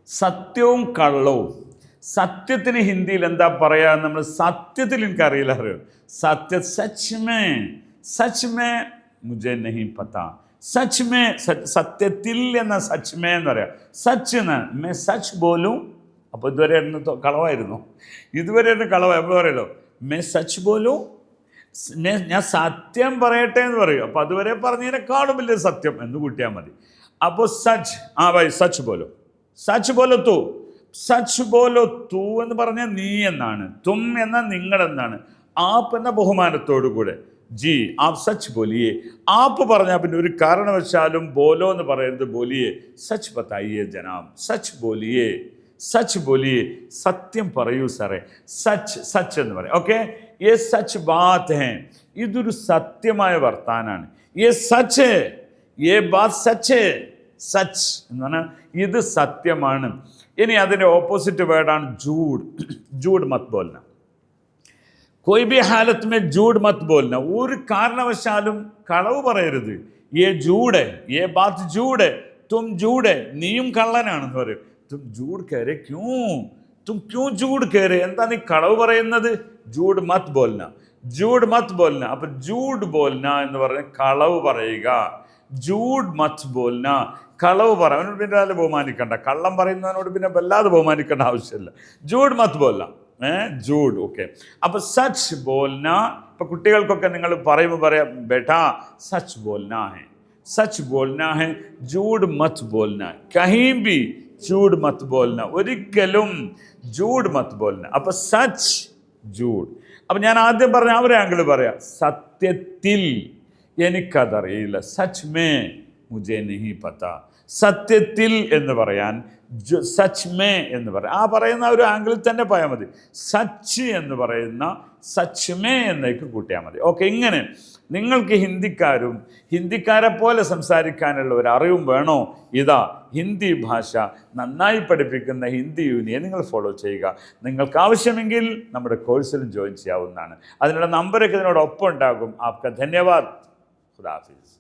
സത്യവും കള്ളവും. സത്യത്തിന് ഹിന്ദിയിൽ എന്താ പറയാ? നമ്മൾ സത്യത്തിൽ എനിക്കറിയില്ല അറിയോ. സച്ച് മേ മുझे नहीं पता. സച്ച് മേ സത്യത്തിൽ എന്ന സച്ച് മേ എന്ന് പറയാം. സച്ച് എന്ന് മേ സച്ച് ബോലും. അപ്പോൾ ഇതുവരെ കളവായിരുന്നു, ഇതുവരെ കളവായി. അപ്പോൾ പറയല്ലോ മേ സച്ച് ബോലും, ഞാൻ സത്യം പറയട്ടെ എന്ന് പറയും. അപ്പോൾ അതുവരെ പറഞ്ഞതിനെക്കാളും വലിയ സത്യം എന്ന് കൂട്ടിയാൽ മതി. അപ്പോൾ സച്ച്, ഭായ് സച്ച് ബോലോ, സച്ച് ബോലോ തൂ. സച്ച് ബോലോ തൂ എന്ന് പറഞ്ഞാൽ നീ എന്നാണ്, തും എന്ന നിങ്ങളെന്നാണ്, ആപ്പ് എന്ന ബഹുമാനത്തോടു കൂടെ. ജി ആപ്പ് സച്ച് ബോലിയേ. ആപ്പ് പറഞ്ഞാൽ പിന്നെ ഒരു കാരണവശാലും ബോലോ എന്ന് പറയരുത്, ബോലിയേ. സച്ച് ബതായിയേ ജനാബ്, സച്ച് ബോലിയേ, സച്ച് ബോലിയേ. സത്യം പറയൂ സാറേ. സച്ച് എന്ന് പറയും. ഓക്കെ, യേ സച്ച് ബാത്ത് ഹേ. ഇതൊരു സത്യമായ വർത്താനാണ്. യേ സച്ച്, യേ ബാത്ത് സച്ച്. സച്ച് എന്ന് പറഞ്ഞാൽ ഇത് സത്യമാണ്. ഇനി അതിൻ്റെ ഓപ്പോസിറ്റ് വേർഡാണ് ജൂഡ്. ജൂഡ് മത് ബോൽന. कोई भी हालत में झूठ मत बोलना. ഒരു കാരണവശാലും കളവ് പറയരുത്. യേ ജൂഡ്, യേ ബാത്ത് ജൂഡ്, തും ജൂഡ്, നീയും കള്ളനാണെന്ന് പറയും. തും ജൂഡ് കയറേ, തും ക്യൂ ജൂഡ് കയറേ, എന്താ നീ കളവ് പറയുന്നത്? ജൂഡ് മത് ബോൽന, ജൂഡ് മത് ബോൽന. അപ്പൊ ജൂഡ് ബോൽന എന്ന് പറഞ്ഞ കളവ് പറയുക. ജൂഡ് മത് ബോൽന, കളവ് പറ. അവനോട് പിന്നെ വല്ലാതെ ബഹുമാനിക്കണ്ട. കള്ളം പറയുന്നവനോട് പിന്നെ വല്ലാതെ ബഹുമാനിക്കേണ്ട ആവശ്യമില്ല. ജൂഡ് മത് ബോൽന, ജൂഡ്. ഓക്കെ, അപ്പൊ സച്ച് ബോൽന. ഇപ്പൊ കുട്ടികൾക്കൊക്കെ നിങ്ങൾ പറയുമ്പോൾ പറയാം, ബേട്ടാ സച്ച് ബോൽന ഹെ, സച്ച് ബോൽന ഹെ, ജൂഡ് മത് ബോൽന. കहीं भी ജൂഡ് മത് ബോൽന, ഒരിക്കലും ജൂഡ് മത് ബോൽന. അപ്പൊ സച്ച്, ജൂഡ്. അപ്പൊ ഞാൻ ആദ്യം പറഞ്ഞ ആ ഒരു ആംഗിൾ പറയാം. സത്യത്തിൽ എനിക്കതറിയില്ല. സച്ച് മേ മുझे नहीं पता. സത്യത്തിൽ എന്ന് പറയാൻ സച്ച് മേ എന്ന് പറയാം. ആ പറയുന്ന ഒരു ആംഗിളിൽ തന്നെ പോയാൽ മതി. സച്ച് എന്ന് പറയുന്ന സച്ച് മേ എന്നേക്ക് കൂട്ടിയാൽ മതി. ഓക്കെ, ഇങ്ങനെ നിങ്ങൾക്ക് ഹിന്ദിക്കാരെ പോലെ സംസാരിക്കാനുള്ള ഒരു അറിവും വേണോ? ഇതാ ഹിന്ദി ഭാഷ നന്നായി പഠിപ്പിക്കുന്ന ഹിന്ദി യൂണിയൻ നിങ്ങൾ ഫോളോ ചെയ്യുക. നിങ്ങൾക്ക് ആവശ്യമെങ്കിൽ നമ്മുടെ കോഴ്സിലും ജോയിൻ ചെയ്യാവുന്നതാണ്. അതിനുള്ള നമ്പറൊക്കെ ഇതിനോടൊപ്പം ഉണ്ടാകും. ആപ്ക ധന്യവാദ്. ഖുദാ ഹാഫിസ്.